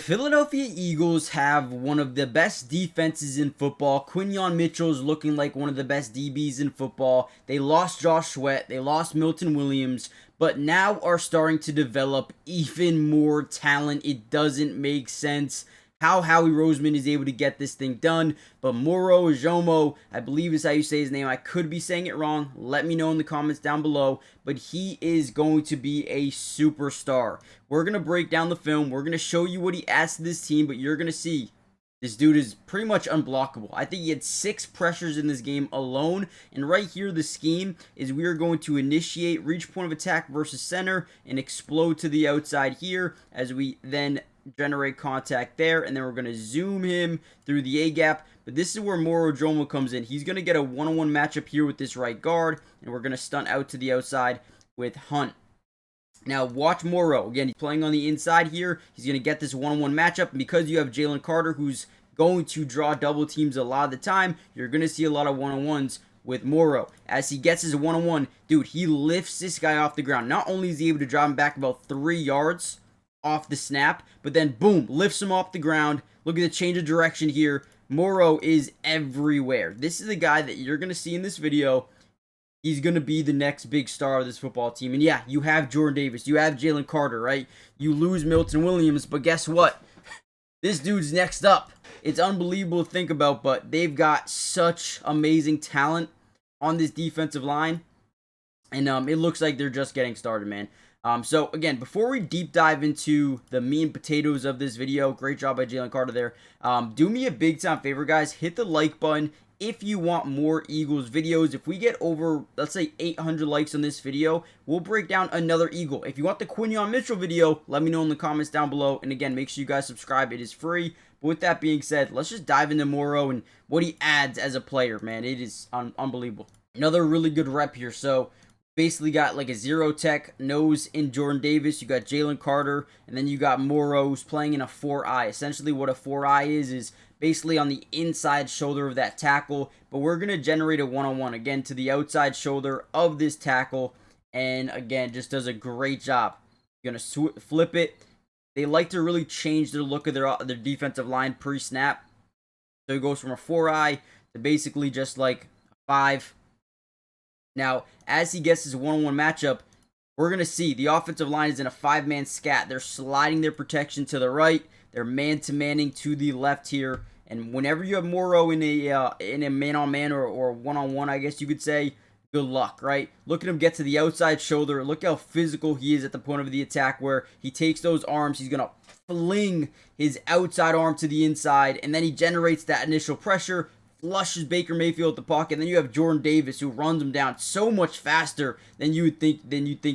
Philadelphia Eagles have one of the best defenses in football. Quinyon Mitchell is looking like one of the best DBs in football. They lost Josh Sweat. They lost Milton Williams. But now are starting to develop even more talent. It doesn't make sense how Howie Roseman is able to get this thing done. But Moro, Ojomo, I believe is how you say his name. I could be saying it wrong. Let me know in the comments down below. But he is going to be a superstar. We're going to break down the film. We're going to show you what he adds to this team. But you're going to see this dude is pretty much unblockable. I think he had 6 pressures in this game alone. And right here, the scheme is we are going to initiate reach point of attack versus center and explode to the outside here as we then generate contact there, and then we're going to zoom him through the A-gap. But this is where Moro Ojomo comes in. He's going to get a one-on-one matchup here with this right guard, and we're going to stunt out to the outside with Hunt. Now, watch Morrow. Again, he's playing on the inside here. He's going to get this one-on-one matchup, and because you have Jalen Carter, who's going to draw double teams a lot of the time, you're going to see a lot of one-on-ones with Morrow. As he gets his one-on-one, dude, he lifts this guy off the ground. Not only is he able to drive him back about 3 yards off the snap, but then boom, lifts him off the ground. Look at the change of direction here. Morrow is everywhere. This is a guy that you're going to see in this video. He's going to be the next big star of this football team. And yeah, you have Jordan Davis. You have Jalen Carter, right? You lose Milton Williams, but guess what? This dude's next up. It's unbelievable to think about, but they've got such amazing talent on this defensive line. And it looks like they're just getting started, man. So, again, before we deep dive into the meat and potatoes of this video, great job by Jalen Carter there. Do me a big time favor, guys. Hit the like button if you want more Eagles videos. If we get over, let's say, 800 likes on this video, we'll break down another Eagle. If you want the Quinyon Mitchell video, let me know in the comments down below. And, again, make sure you guys subscribe. It is free. But with that being said, let's just dive into Morrow and what he adds as a player, man. It is unbelievable. Another really good rep here. So, basically got like a zero tech nose in Jordan Davis. You got Jalen Carter, and then you got Morrow who's playing in a 4-eye. Essentially what a 4-eye is basically on the inside shoulder of that tackle. But we're going to generate a one-on-one again to the outside shoulder of this tackle. And again, just does a great job. You're going to flip it. They like to really change the look of their defensive line pre-snap. So it goes from a 4-eye to basically just like a 5. Now, as he gets his one-on-one matchup, we're going to see the offensive line is in a 5-man scat. They're sliding their protection to the right. They're man-to-manning to the left here. And whenever you have Morrow in a man-on-man or one-on-one, I guess you could say, good luck, right? Look at him get to the outside shoulder. Look how physical he is at the point of the attack where he takes those arms. He's going to fling his outside arm to the inside, and then he generates that initial pressure, flushes Baker Mayfield at the pocket, and then you have Jordan Davis who runs him down so much faster than you'd think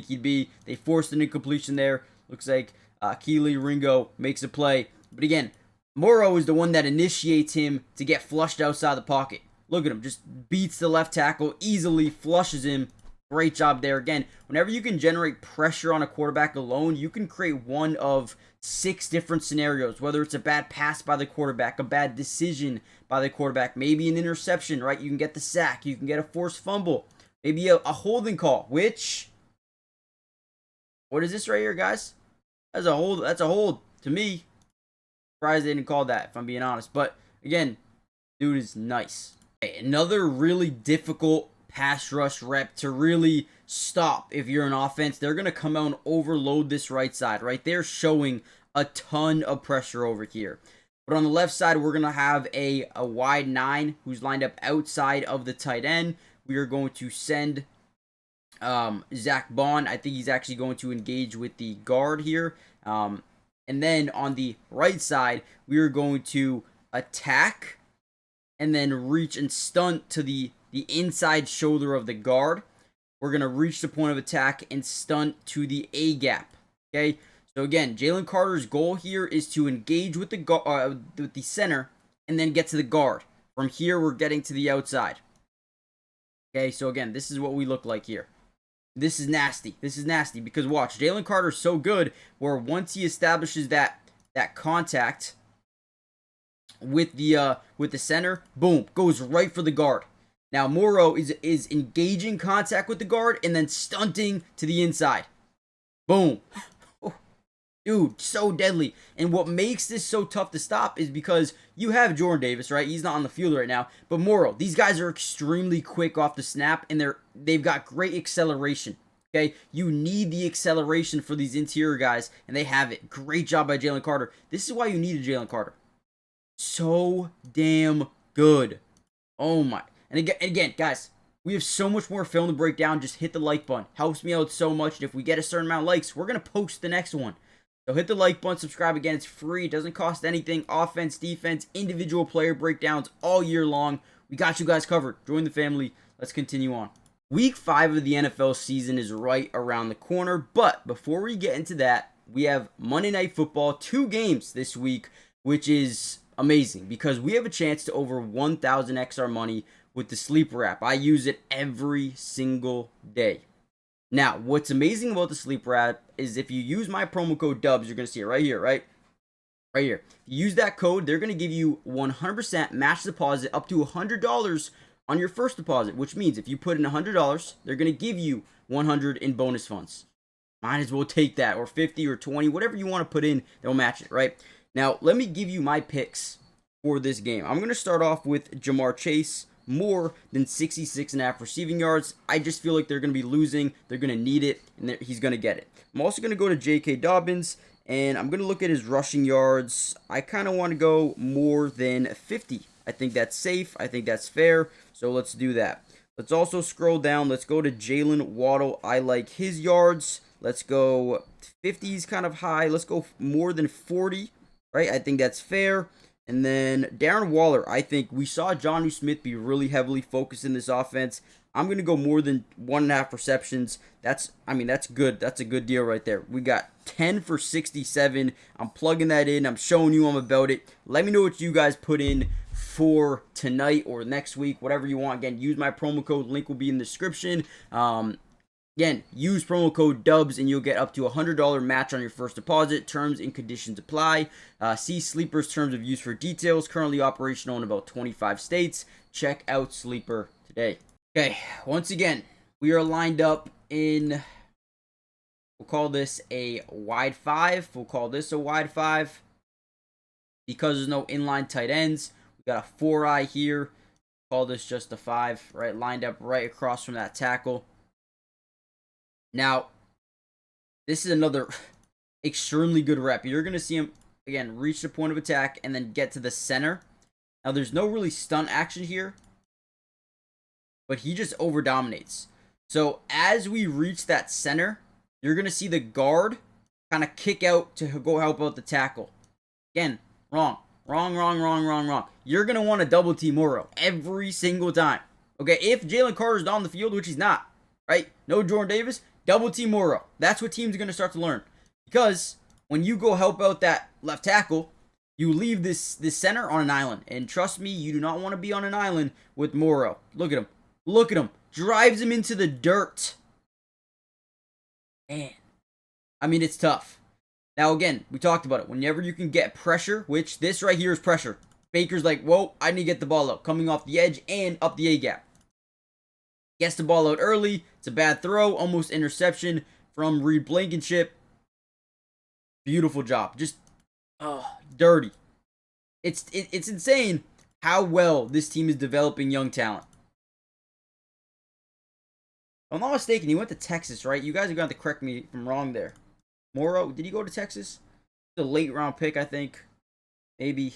he'd be. They forced an incompletion there. Looks like Keely Ringo makes a play. But again, Morrow is the one that initiates him to get flushed outside the pocket. Look at him, just beats the left tackle, easily flushes him. Great job there. Again, whenever you can generate pressure on a quarterback alone, you can create one of 6 different scenarios, whether it's a bad pass by the quarterback, a bad decision by the quarterback, maybe an interception, right? You can get the sack, you can get a forced fumble, maybe a holding call, which, what is this right here, guys? That's a hold to me. Surprised they didn't call that, if I'm being honest. But again, dude is nice. Okay, another really difficult pass rush rep to really stop if you're an offense. They're going to come out and overload this right side, right? They're showing a ton of pressure over here. But on the left side, we're going to have a wide 9 who's lined up outside of the tight end. We are going to send Zach Bond. I think he's actually going to engage with the guard here. And then on the right side, we are going to attack and then reach and stunt to the inside shoulder of the guard. We're going to reach the point of attack and stunt to the A-gap. Okay? So again, Jalen Carter's goal here is to engage with the center and then get to the guard. From here, we're getting to the outside. Okay, so again, this is what we look like here. This is nasty. This is nasty because watch, Jalen Carter's so good where once he establishes that contact with the center, boom, goes right for the guard. Now, Morrow is engaging contact with the guard and then stunting to the inside. Boom. Dude, so deadly. And what makes this so tough to stop is because you have Jordan Davis, right? He's not on the field right now. But Morrow, these guys are extremely quick off the snap, and they've got great acceleration. Okay, you need the acceleration for these interior guys, and they have it. Great job by Jalen Carter. This is why you need a Jalen Carter. So damn good. Oh my. And again, guys, we have so much more film to break down. Just hit the like button. Helps me out so much. And if we get a certain amount of likes, we're going to post the next one. So hit the like button, subscribe again. It's free. It doesn't cost anything. Offense, defense, individual player breakdowns all year long. We got you guys covered. Join the family. Let's continue on. Week 5 of the NFL season is right around the corner. But before we get into that, we have Monday Night Football. 2 games this week, which is amazing because we have a chance to over 1,000 XR money with the sleeper app. I use it every single day. Now, what's amazing about the sleeper app is if you use my promo code DUBS, you're going to see it right here, right? Right here. If you use that code, they're going to give you 100% match deposit up to $100 on your first deposit, which means if you put in $100, they're going to give you $100 in bonus funds. Might as well take that, or 50 or 20, whatever you want to put in, they'll match it, right? Now, let me give you my picks for this game. I'm going to start off with Jamar Chase. More than 66.5 receiving yards. I just feel like they're going to be losing. They're going to need it, and he's going to get it. I'm also going to go to J.K. Dobbins, and I'm going to look at his rushing yards. I kind of want to go more than 50. I think that's safe. I think that's fair, so let's do that. Let's also scroll down. Let's go to Jalen Waddle. I like his yards. Let's go 50 is kind of high. Let's go more than 40, right? I think that's fair. And then Darren Waller, I think we saw Jonnu Smith be really heavily focused in this offense. I'm going to go more than 1.5 receptions. That's good. That's a good deal right there. We got 10 for 67. I'm plugging that in. I'm showing you I'm about it. Let me know what you guys put in for tonight or next week, whatever you want. Again, use my promo code. Link will be in the description. Again, use promo code DUBS and you'll get up to $100 match on your first deposit. Terms and conditions apply. See Sleeper's terms of use for details. Currently operational in about 25 states. Check out Sleeper today. Okay, once again, we are lined up in, we'll call this a wide 5. We'll call this a wide 5. Because there's no inline tight ends, we got a 4-eye here. Call this just a 5, right? Lined up right across from that tackle. Now, this is another extremely good rep. You're going to see him, again, reach the point of attack and then get to the center. Now, there's no really stunt action here, but he just over-dominates. So, as we reach that center, you're going to see the guard kind of kick out to go help out the tackle. Again, wrong. You're going to want to double team Moro every single time. Okay, if Jalen Carter's on the field, which he's not, right? No Jordan Davis. Double team Morrow. That's what teams are going to start to learn. Because when you go help out that left tackle, you leave this center on an island. And trust me, you do not want to be on an island with Morrow. Look at him. Look at him. Drives him into the dirt. Man. I mean, it's tough. Now, again, we talked about it. Whenever you can get pressure, which this right here is pressure. Baker's like, whoa, I need to get the ball out. Coming off the edge and up the A-gap. Gets the ball out early. It's a bad throw. Almost interception from Reed Blankenship. Beautiful job. Just dirty. It's insane how well this team is developing young talent. If I'm not mistaken, he went to Texas, right? You guys are going to have to correct me if I'm wrong there. Moro, did he go to Texas? It's a late round pick, I think. Maybe.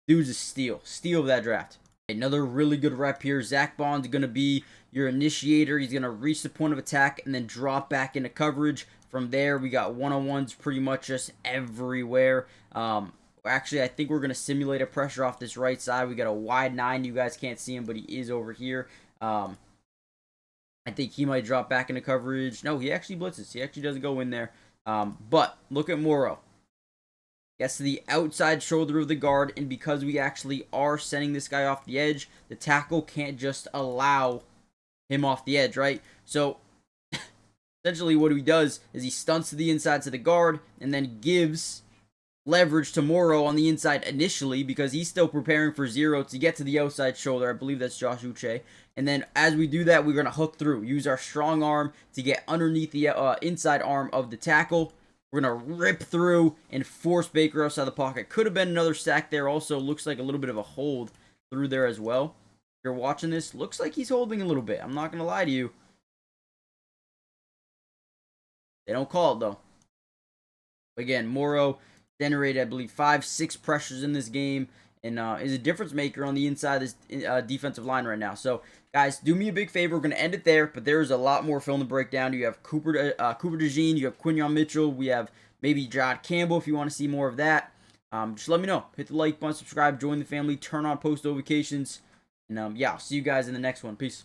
Dude's a steal. Steal of that draft. Another really good rep here. Zach Bond's going to be your initiator. He's going to reach the point of attack and then drop back into coverage. From there, we got one-on-ones pretty much just everywhere. Actually, I think we're going to simulate a pressure off this right side. We got a wide 9. You guys can't see him, but he is over here. I think he might drop back into coverage. No, he actually blitzes. He actually doesn't go in there. But look at Morrow. Gets to the outside shoulder of the guard, and because we actually are sending this guy off the edge, the tackle can't just allow him off the edge, right? So, essentially what he does is he stunts to the inside to the guard, and then gives leverage to Morrow on the inside initially, because he's still preparing for zero to get to the outside shoulder. I believe that's Josh Uche. And then as we do that, we're going to hook through. Use our strong arm to get underneath the inside arm of the tackle. We're going to rip through and force Baker outside the pocket. Could have been another sack there. Also, looks like a little bit of a hold through there as well. If you're watching this, looks like he's holding a little bit. I'm not going to lie to you. They don't call it, though. Again, Morrow generated, I believe, 5-6 pressures in this game, and is a difference maker on the inside of this defensive line right now. So, guys, do me a big favor. We're going to end it there, but there is a lot more film to break down. You have Cooper DeJean, you have Quinyon Mitchell, we have maybe John Campbell if you want to see more of that. Just let me know. Hit the like button, subscribe, join the family, turn on post notifications, and yeah, I'll see you guys in the next one. Peace.